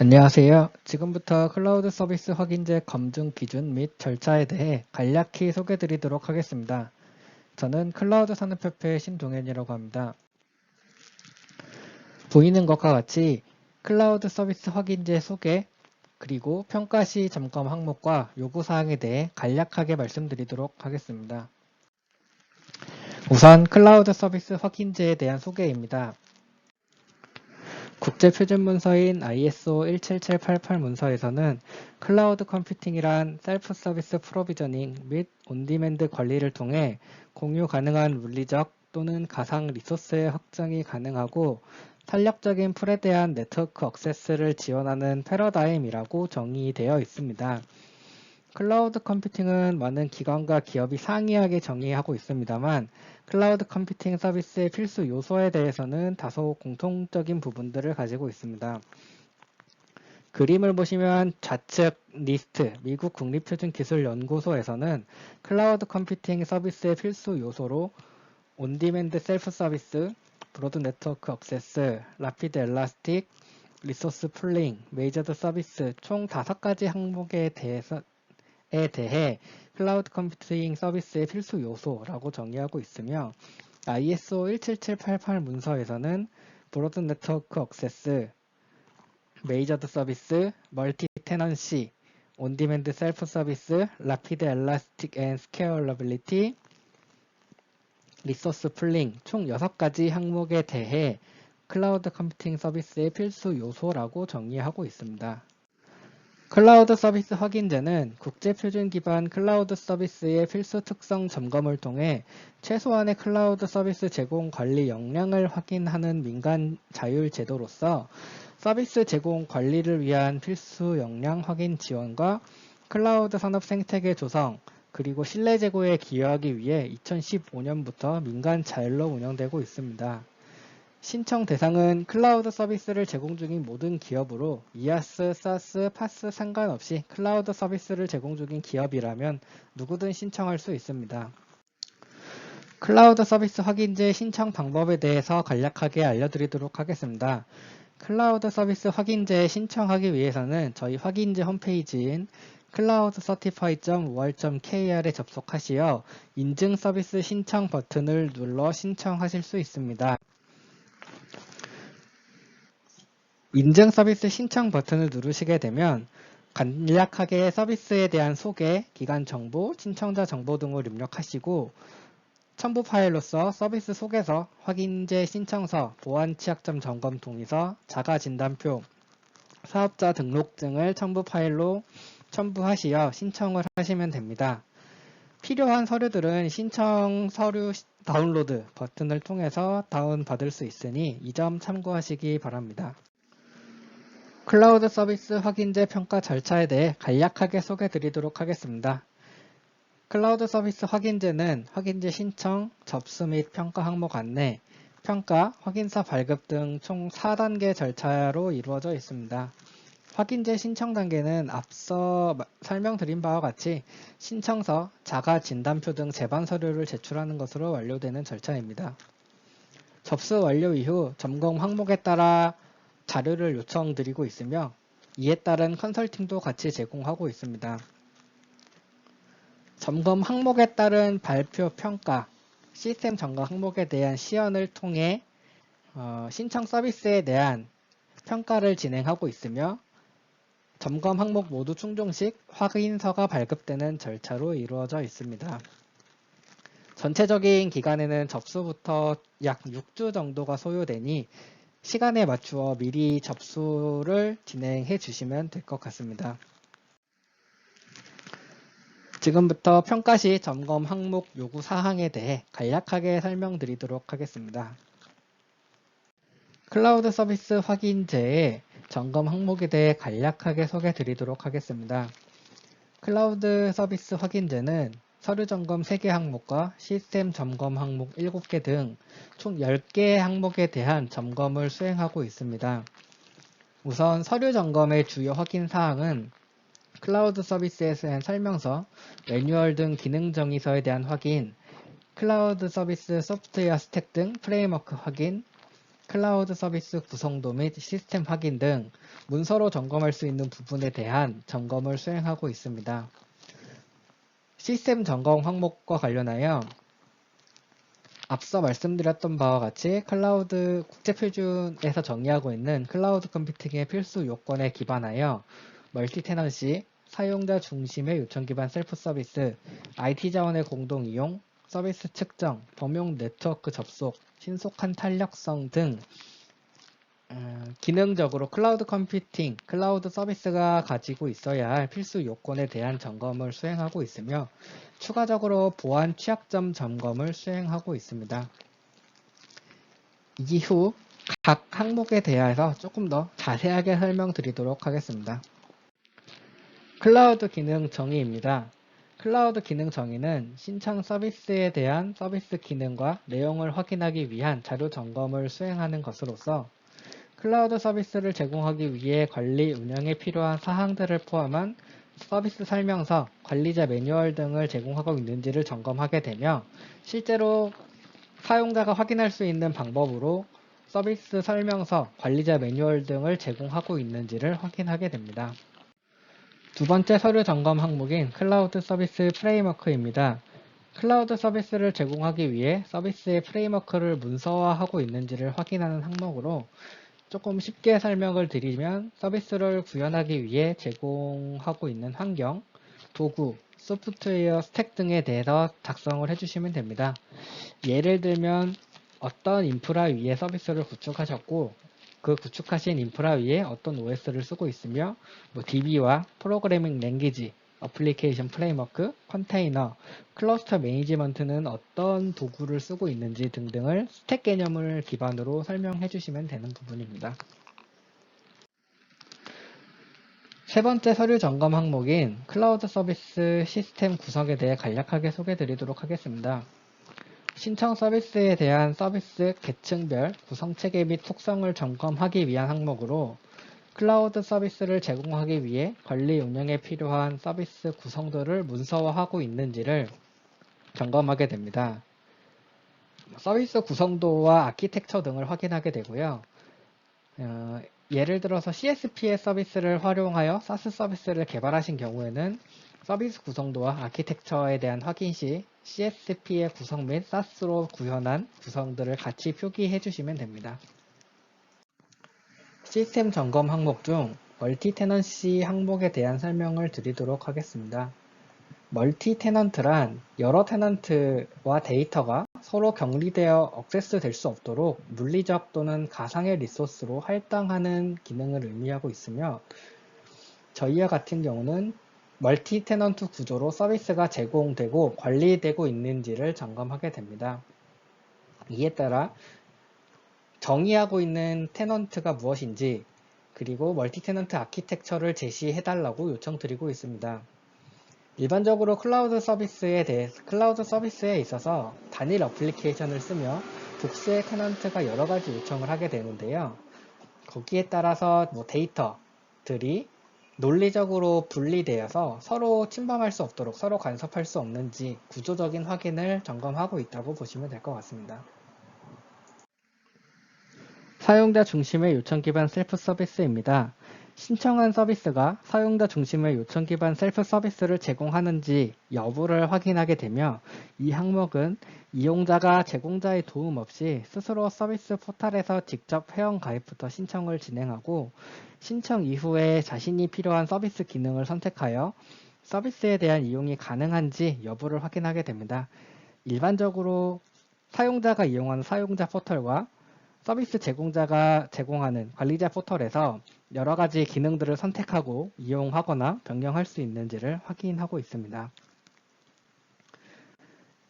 안녕하세요. 지금부터 클라우드 서비스 확인제 검증 기준 및 절차에 대해 간략히 소개드리도록 하겠습니다. 저는 클라우드 산업협회 신동현이라고 합니다. 보이는 것과 같이 클라우드 서비스 확인제 소개, 그리고 평가 시 점검 항목과 요구사항에 대해 간략하게 말씀드리도록 하겠습니다. 우선 클라우드 서비스 확인제에 대한 소개입니다. 국제표준 문서인 ISO 17788 문서에서는 클라우드 컴퓨팅이란 셀프 서비스 프로비저닝 및 온디맨드 관리를 통해 공유 가능한 물리적 또는 가상 리소스의 확장이 가능하고 탄력적인 풀에 대한 네트워크 액세스를 지원하는 패러다임이라고 정의되어 있습니다. 클라우드 컴퓨팅은 많은 기관과 기업이 상이하게 정의하고 있습니다만 클라우드 컴퓨팅 서비스의 필수 요소에 대해서는 다소 공통적인 부분들을 가지고 있습니다. 그림을 보시면 좌측 니스트 미국 국립표준기술연구소에서는 클라우드 컴퓨팅 서비스의 필수 요소로 온디맨드 셀프 서비스, 브로드 네트워크 액세스, 라피드 엘라스틱, 리소스 풀링, 메이저드 서비스 총 5가지 항목에 대해 클라우드 컴퓨팅 서비스의 필수 요소라고 정의하고 있으며 ISO 17788 문서에서는 브로드 네트워크 액세스, 메이저드 서비스, 멀티 테넌시, 온디맨드 셀프 서비스, 라피드 엘라스틱 앤 스케일러빌리티, 리소스 풀링 총 6가지 항목에 대해 클라우드 컴퓨팅 서비스의 필수 요소라고 정의하고 있습니다. 클라우드 서비스 확인제는 국제표준 기반 클라우드 서비스의 필수 특성 점검을 통해 최소한의 클라우드 서비스 제공 관리 역량을 확인하는 민간 자율 제도로서 서비스 제공 관리를 위한 필수 역량 확인 지원과 클라우드 산업 생태계 조성, 그리고 신뢰 제고에 기여하기 위해 2015년부터 민간 자율로 운영되고 있습니다. 신청 대상은 클라우드 서비스를 제공 중인 모든 기업으로 이아스, 사스, 파스 상관없이 클라우드 서비스를 제공 중인 기업이라면 누구든 신청할 수 있습니다. 클라우드 서비스 확인제 신청 방법에 대해서 간략하게 알려드리도록 하겠습니다. 클라우드 서비스 확인제에 신청하기 위해서는 저희 확인제 홈페이지인 cloudcertify.월.kr에 접속하시어 인증 서비스 신청 버튼을 눌러 신청하실 수 있습니다. 인증 서비스 신청 버튼을 누르시게 되면 간략하게 서비스에 대한 소개, 기간 정보, 신청자 정보 등을 입력하시고 첨부 파일로서 서비스 소개서, 확인제 신청서, 보안 취약점 점검 동의서, 자가 진단표, 사업자 등록증을 첨부 파일로 첨부하시어 신청을 하시면 됩니다. 필요한 서류들은 신청 서류 다운로드 버튼을 통해서 다운받을 수 있으니 이 점 참고하시기 바랍니다. 클라우드 서비스 확인제 평가 절차에 대해 간략하게 소개드리도록 하겠습니다. 클라우드 서비스 확인제는 확인제 신청, 접수 및 평가 항목 안내, 평가, 확인서 발급 등 총 4단계 절차로 이루어져 있습니다. 확인제 신청 단계는 앞서 설명드린 바와 같이 신청서, 자가 진단표 등 제반 서류를 제출하는 것으로 완료되는 절차입니다. 접수 완료 이후 점검 항목에 따라 자료를 요청드리고 있으며 이에 따른 컨설팅도 같이 제공하고 있습니다. 점검 항목에 따른 발표 평가, 시스템 점검 항목에 대한 시연을 통해 신청 서비스에 대한 평가를 진행하고 있으며 점검 항목 모두 충족 시 확인서가 발급되는 절차로 이루어져 있습니다. 전체적인 기간에는 접수부터 약 6주 정도가 소요되니 시간에 맞추어 미리 접수를 진행해 주시면 될 것 같습니다. 지금부터 평가 시 점검 항목 요구 사항에 대해 간략하게 설명드리도록 하겠습니다. 클라우드 서비스 확인제의 점검 항목에 대해 간략하게 소개드리도록 하겠습니다. 클라우드 서비스 확인제는 서류 점검 3개 항목과 시스템 점검 항목 7개 등 총 10개의 항목에 대한 점검을 수행하고 있습니다. 우선 서류 점검의 주요 확인 사항은 클라우드 서비스에 대한 설명서, 매뉴얼 등 기능 정의서에 대한 확인, 클라우드 서비스 소프트웨어 스택 등 프레임워크 확인, 클라우드 서비스 구성도 및 시스템 확인 등 문서로 점검할 수 있는 부분에 대한 점검을 수행하고 있습니다. 시스템 점검 항목과 관련하여 앞서 말씀드렸던 바와 같이 클라우드 국제표준에서 정의하고 있는 클라우드 컴퓨팅의 필수 요건에 기반하여 멀티 테넌시, 사용자 중심의 요청 기반 셀프 서비스, IT 자원의 공동 이용, 서비스 측정, 범용 네트워크 접속, 신속한 탄력성 등 기능적으로 클라우드 컴퓨팅, 클라우드 서비스가 가지고 있어야 할 필수 요건에 대한 점검을 수행하고 있으며 추가적으로 보안 취약점 점검을 수행하고 있습니다. 이후 각 항목에 대해서 조금 더 자세하게 설명드리도록 하겠습니다. 클라우드 기능 정의입니다. 클라우드 기능 정의는 신청 서비스에 대한 서비스 기능과 내용을 확인하기 위한 자료 점검을 수행하는 것으로서 클라우드 서비스를 제공하기 위해 관리, 운영에 필요한 사항들을 포함한 서비스 설명서, 관리자 매뉴얼 등을 제공하고 있는지를 점검하게 되며 실제로 사용자가 확인할 수 있는 방법으로 서비스 설명서, 관리자 매뉴얼 등을 제공하고 있는지를 확인하게 됩니다. 두 번째 서류 점검 항목인 클라우드 서비스 프레임워크입니다. 클라우드 서비스를 제공하기 위해 서비스의 프레임워크를 문서화하고 있는지를 확인하는 항목으로 조금 쉽게 설명을 드리면 서비스를 구현하기 위해 제공하고 있는 환경, 도구, 소프트웨어 스택 등에 대해서 작성을 해주시면 됩니다. 예를 들면 어떤 인프라 위에 서비스를 구축하셨고 그 구축하신 인프라 위에 어떤 OS를 쓰고 있으며 DB와 프로그래밍 랭귀지, 어플리케이션 프레임워크, 컨테이너, 클러스터 매니지먼트는 어떤 도구를 쓰고 있는지 등등을 스택 개념을 기반으로 설명해 주시면 되는 부분입니다. 세 번째 서류 점검 항목인 클라우드 서비스 시스템 구성에 대해 간략하게 소개해 드리도록 하겠습니다. 신청 서비스에 대한 서비스 계층별 구성체계 및 속성을 점검하기 위한 항목으로 클라우드 서비스를 제공하기 위해 관리 운영에 필요한 서비스 구성들을 문서화하고 있는지를 점검하게 됩니다. 서비스 구성도와 아키텍처 등을 확인하게 되고요. 예를 들어서 CSP의 서비스를 활용하여 SaaS 서비스를 개발하신 경우에는 서비스 구성도와 아키텍처에 대한 확인 시 CSP의 구성 및 SaaS로 구현한 구성들을 같이 표기해 주시면 됩니다. 시스템 점검 항목 중 멀티 테넌시 항목에 대한 설명을 드리도록 하겠습니다. 멀티 테넌트란 여러 테넌트와 데이터가 서로 격리되어 액세스 될 수 없도록 물리적 또는 가상의 리소스로 할당하는 기능을 의미하고 있으며 저희와 같은 경우는 멀티 테넌트 구조로 서비스가 제공되고 관리되고 있는지를 점검하게 됩니다. 이에 따라 정의하고 있는 테넌트가 무엇인지 그리고 멀티 테넌트 아키텍처를 제시해달라고 요청드리고 있습니다. 일반적으로 클라우드 서비스에 있어서 단일 어플리케이션을 쓰며 복수의 테넌트가 여러 가지 요청을 하게 되는데요. 거기에 따라서 데이터들이 논리적으로 분리되어서 서로 침범할 수 없도록 서로 간섭할 수 없는지 구조적인 확인을 점검하고 있다고 보시면 될 것 같습니다. 사용자 중심의 요청 기반 셀프 서비스입니다. 신청한 서비스가 사용자 중심의 요청 기반 셀프 서비스를 제공하는지 여부를 확인하게 되며 이 항목은 이용자가 제공자의 도움 없이 스스로 서비스 포털에서 직접 회원 가입부터 신청을 진행하고 신청 이후에 자신이 필요한 서비스 기능을 선택하여 서비스에 대한 이용이 가능한지 여부를 확인하게 됩니다. 일반적으로 사용자가 이용하는 사용자 포털과 서비스 제공자가 제공하는 관리자 포털에서 여러 가지 기능들을 선택하고 이용하거나 변경할 수 있는지를 확인하고 있습니다.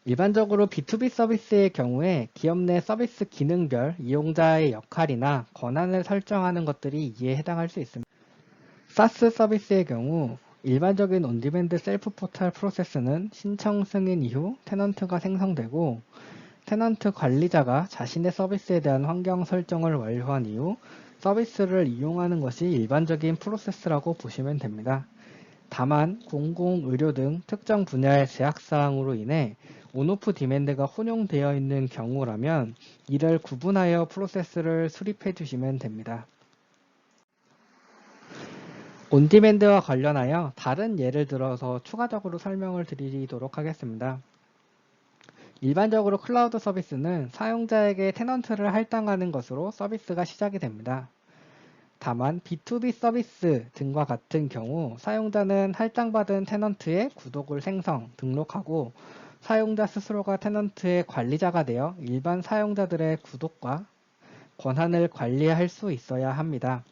일반적으로 B2B 서비스의 경우에 기업 내 서비스 기능별 이용자의 역할이나 권한을 설정하는 것들이 이에 해당할 수 있습니다. SaaS 서비스의 경우 일반적인 온디맨드 셀프 포털 프로세스는 신청 승인 이후 테넌트가 생성되고 테넌트 관리자가 자신의 서비스에 대한 환경 설정을 완료한 이후 서비스를 이용하는 것이 일반적인 프로세스라고 보시면 됩니다. 다만 공공, 의료 등 특정 분야의 제약사항으로 인해 온오프 디맨드가 혼용되어 있는 경우라면 이를 구분하여 프로세스를 수립해 주시면 됩니다. 온디맨드와 관련하여 다른 예를 들어서 추가적으로 설명을 드리도록 하겠습니다. 일반적으로 클라우드 서비스는 사용자에게 테넌트를 할당하는 것으로 서비스가 시작이 됩니다. 다만 B2B 서비스 등과 같은 경우 사용자는 할당받은 테넌트의 구독을 등록하고 사용자 스스로가 테넌트의 관리자가 되어 일반 사용자들의 구독과 권한을 관리할 수 있어야 합니다.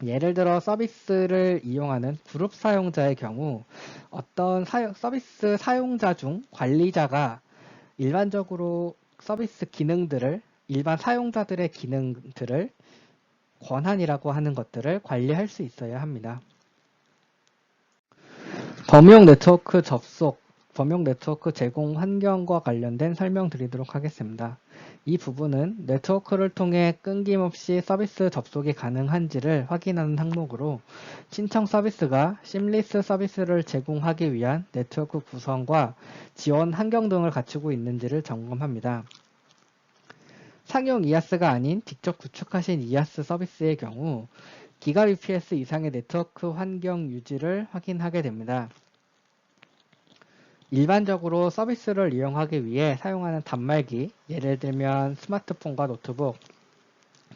예를 들어 서비스를 이용하는 그룹 사용자의 경우 어떤 서비스 사용자 중 관리자가 일반적으로 서비스 기능들을 일반 사용자들의 기능들을 권한이라고 하는 것들을 관리할 수 있어야 합니다. 범용 네트워크 접속, 범용 네트워크 제공 환경과 관련된 설명 드리도록 하겠습니다. 이 부분은 네트워크를 통해 끊김없이 서비스 접속이 가능한지를 확인하는 항목으로 신청 서비스가 심리스 서비스를 제공하기 위한 네트워크 구성과 지원 환경 등을 갖추고 있는지를 점검합니다. 상용 이아스가 아닌 직접 구축하신 이아스 서비스의 경우 기가bps 이상의 네트워크 환경 유지를 확인하게 됩니다. 일반적으로 서비스를 이용하기 위해 사용하는 단말기, 예를 들면 스마트폰과 노트북,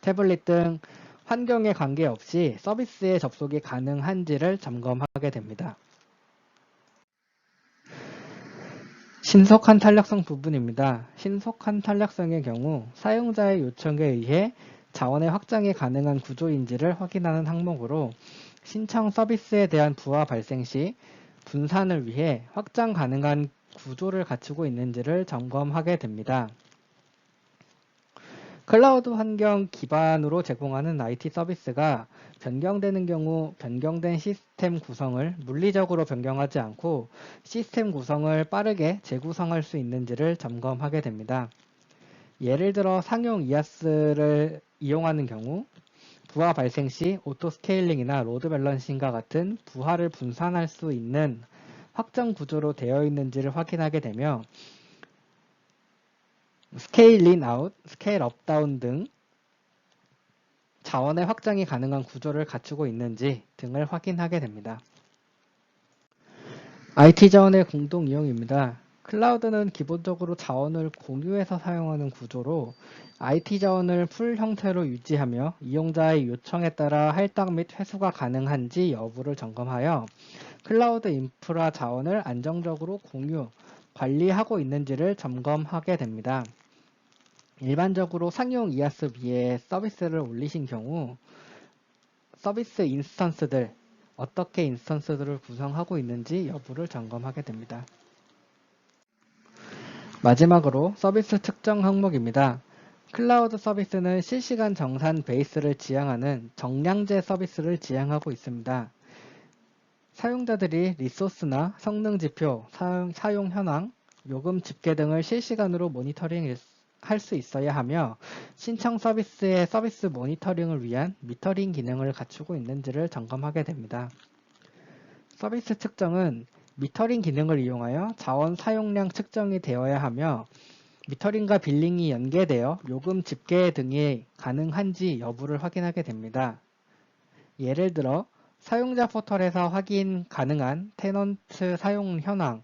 태블릿 등 환경에 관계없이 서비스에 접속이 가능한지를 점검하게 됩니다. 신속한 탄력성 부분입니다. 신속한 탄력성의 경우 사용자의 요청에 의해 자원의 확장이 가능한 구조인지를 확인하는 항목으로 신청 서비스에 대한 부하 발생 시 분산을 위해 확장 가능한 구조를 갖추고 있는지를 점검하게 됩니다. 클라우드 환경 기반으로 제공하는 IT 서비스가 변경되는 경우 변경된 시스템 구성을 물리적으로 변경하지 않고 시스템 구성을 빠르게 재구성할 수 있는지를 점검하게 됩니다. 예를 들어 상용 이아스를 이용하는 경우 부하 발생 시 오토 스케일링이나 로드 밸런싱과 같은 부하를 분산할 수 있는 확정 구조로 되어 있는지를 확인하게 되며 스케일 인 아웃, 스케일 업 다운 등 자원의 확장이 가능한 구조를 갖추고 있는지 등을 확인하게 됩니다. IT 자원의 공동 이용입니다. 클라우드는 기본적으로 자원을 공유해서 사용하는 구조로 IT 자원을 풀 형태로 유지하며 이용자의 요청에 따라 할당 및 회수가 가능한지 여부를 점검하여 클라우드 인프라 자원을 안정적으로 공유, 관리하고 있는지를 점검하게 됩니다. 일반적으로 상용 이아스 위에 서비스를 올리신 경우 서비스 인스턴스들, 어떻게 인스턴스들을 구성하고 있는지 여부를 점검하게 됩니다. 마지막으로 서비스 특정 항목입니다. 클라우드 서비스는 실시간 정산 베이스를 지향하는 정량제 서비스를 지향하고 있습니다. 사용자들이 리소스나 성능 지표, 사용 현황, 요금 집계 등을 실시간으로 모니터링 할 수 있어야 하며 신청 서비스의 서비스 모니터링을 위한 미터링 기능을 갖추고 있는지를 점검하게 됩니다. 서비스 측정은 미터링 기능을 이용하여 자원 사용량 측정이 되어야 하며 미터링과 빌링이 연계되어 요금 집계 등이 가능한지 여부를 확인하게 됩니다. 예를 들어 사용자 포털에서 확인 가능한 테넌트 사용 현황,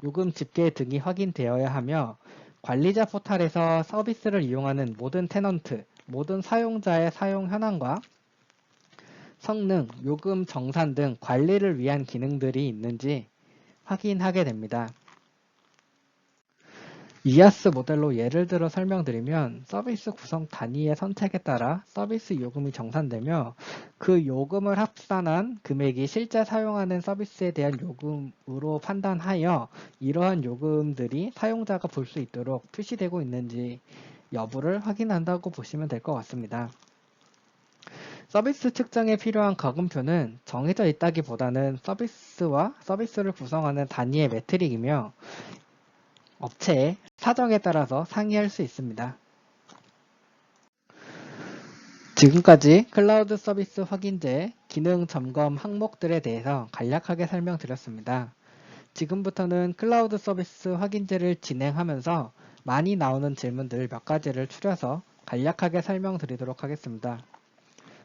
요금 집계 등이 확인되어야 하며 관리자 포털에서 서비스를 이용하는 모든 테넌트, 모든 사용자의 사용 현황과 성능, 요금 정산 등 관리를 위한 기능들이 있는지 확인하게 됩니다. 이아스 모델로 예를 들어 설명드리면 서비스 구성 단위의 선택에 따라 서비스 요금이 정산되며 그 요금을 합산한 금액이 실제 사용하는 서비스에 대한 요금으로 판단하여 이러한 요금들이 사용자가 볼 수 있도록 표시되고 있는지 여부를 확인한다고 보시면 될 것 같습니다. 서비스 측정에 필요한 가금표는 정해져 있다기보다는 서비스와 서비스를 구성하는 단위의 매트릭이며 업체의 사정에 따라서 상이할 수 있습니다. 지금까지 클라우드 서비스 확인제 기능 점검 항목들에 대해서 간략하게 설명드렸습니다. 지금부터는 클라우드 서비스 확인제를 진행하면서 많이 나오는 질문들 몇 가지를 추려서 간략하게 설명드리도록 하겠습니다.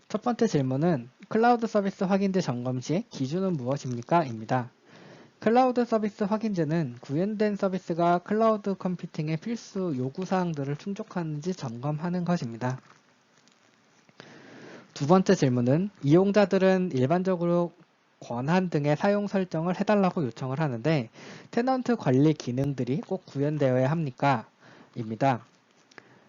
첫 번째 질문은 클라우드 서비스 확인제 점검 시 기준은 무엇입니까? 입니다. 클라우드 서비스 확인제는 구현된 서비스가 클라우드 컴퓨팅의 필수 요구사항들을 충족하는지 점검하는 것입니다. 두 번째 질문은 이용자들은 일반적으로 권한 등의 사용 설정을 해달라고 요청을 하는데 테넌트 관리 기능들이 꼭 구현되어야 합니까? 입니다.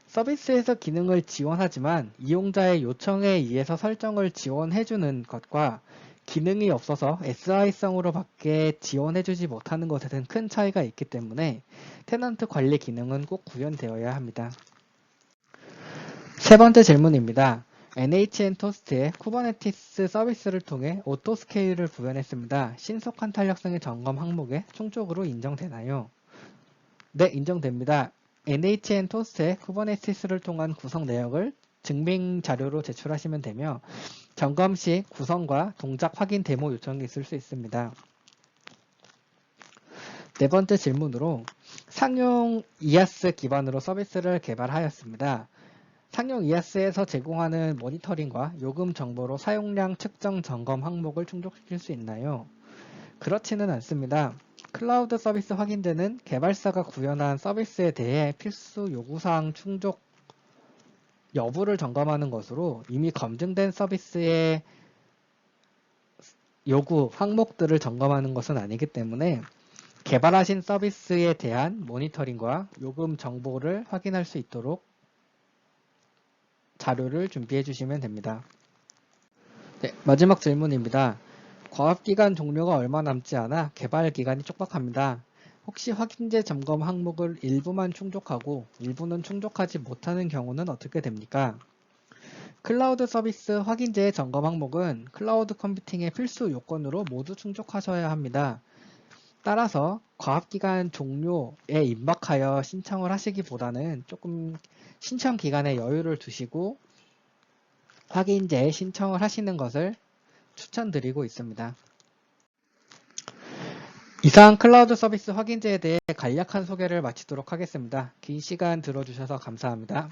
서비스에서 기능을 지원하지만 이용자의 요청에 의해서 설정을 지원해주는 것과 기능이 없어서 SI성으로 밖에 지원해주지 못하는 것에는 큰 차이가 있기 때문에 테넌트 관리 기능은 꼭 구현되어야 합니다. 세 번째 질문입니다. NHN 토스트에 쿠버네티스 서비스를 통해 오토스케일을 구현했습니다. 신속한 탄력성의 점검 항목에 총적으로 인정되나요? 네, 인정됩니다. NHN 토스트에 쿠버네티스를 통한 구성 내역을 증빙 자료로 제출하시면 되며 점검 시 구성과 동작 확인 데모 요청이 있을 수 있습니다. 네 번째 질문으로 상용 IaaS 기반으로 서비스를 개발하였습니다. 상용 IaaS에서 제공하는 모니터링과 요금 정보로 사용량 측정 점검 항목을 충족시킬 수 있나요? 그렇지는 않습니다. 클라우드 서비스 확인제는 개발사가 구현한 서비스에 대해 필수 요구사항 충족 여부를 점검하는 것으로 이미 검증된 서비스의 요구 항목들을 점검하는 것은 아니기 때문에 개발하신 서비스에 대한 모니터링과 요금 정보를 확인할 수 있도록 자료를 준비해 주시면 됩니다. 네, 마지막 질문입니다. 과업기간 종료가 얼마 남지 않아 개발 기간이 촉박합니다. 혹시 확인제 점검 항목을 일부만 충족하고 일부는 충족하지 못하는 경우는 어떻게 됩니까? 클라우드 서비스 확인제 점검 항목은 클라우드 컴퓨팅의 필수 요건으로 모두 충족하셔야 합니다. 따라서 과업기간 종료에 임박하여 신청을 하시기보다는 조금 신청 기간에 여유를 두시고 확인제에 신청을 하시는 것을 추천드리고 있습니다. 이상 클라우드 서비스 확인제에 대해 간략한 소개를 마치도록 하겠습니다. 긴 시간 들어주셔서 감사합니다.